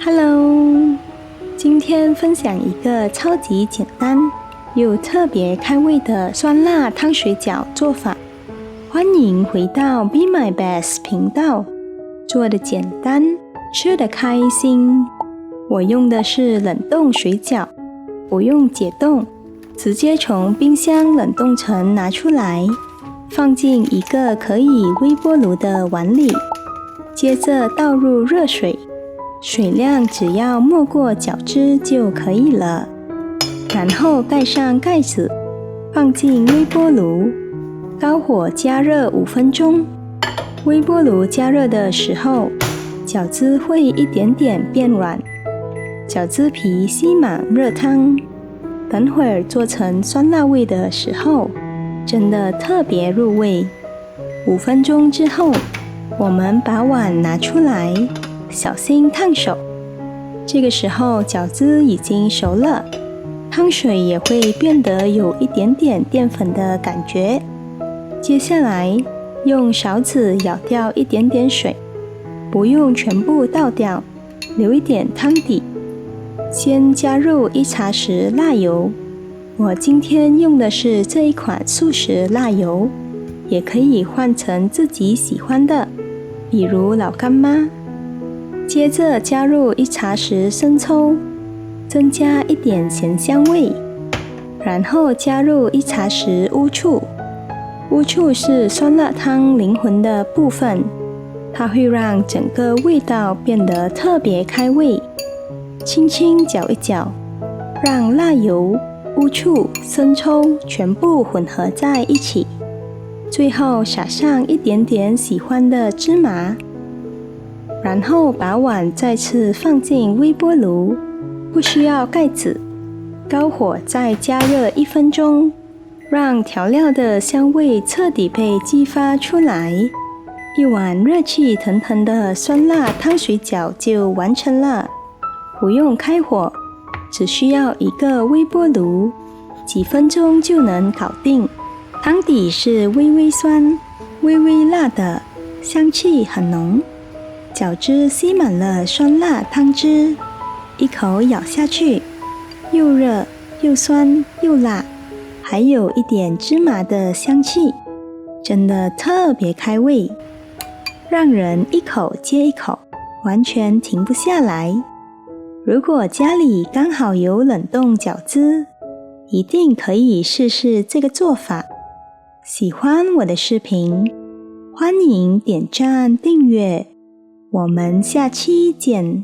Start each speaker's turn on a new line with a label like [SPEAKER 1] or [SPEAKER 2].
[SPEAKER 1] Hello， 今天分享一个超级简单又特别开胃的酸辣汤水饺做法。欢迎回到 Be My Best 频道，做的简单，吃的开心。我用的是冷冻水饺，不用解冻，直接从冰箱冷冻层拿出来，放进一个可以微波炉的碗里，接着倒入热水，水量只要没过饺汁就可以了。然后盖上盖子，放进微波炉，高火加热5分钟。微波炉加热的时候，饺子会一点点变软，饺子皮吸满热汤。等会儿做成酸辣味的时候，真的特别入味。5分钟之后，我们把碗拿出来，小心烫手。这个时候饺子已经熟了，汤水也会变得有一点点淀粉的感觉。接下来用勺子舀掉一点点水，不用全部倒掉，留一点汤底。先加入1茶匙辣油，我今天用的是这一款素食辣油，也可以换成自己喜欢的，比如老干妈。接着加入1茶匙生抽，增加一点咸香味，然后加入1茶匙乌醋。乌醋是酸辣汤灵魂的部分，它会让整个味道变得特别开胃。轻轻搅一搅，让辣油、乌醋、生抽全部混合在一起。最后撒上一点点喜欢的芝麻，然后把碗再次放进微波炉，不需要盖子，高火再加热1分钟，让调料的香味彻底被激发出来。一碗热气腾腾的酸辣汤水饺就完成了。不用开火，只需要一个微波炉，几分钟就能搞定。汤底是微微酸、微微辣的，香气很浓。饺汁吸满了酸辣汤汁，一口咬下去，又热又酸又辣，还有一点芝麻的香气，真的特别开胃，让人一口接一口，完全停不下来。如果家里刚好有冷冻饺子，一定可以试试这个做法。喜欢我的视频，欢迎点赞订阅，我们下期见。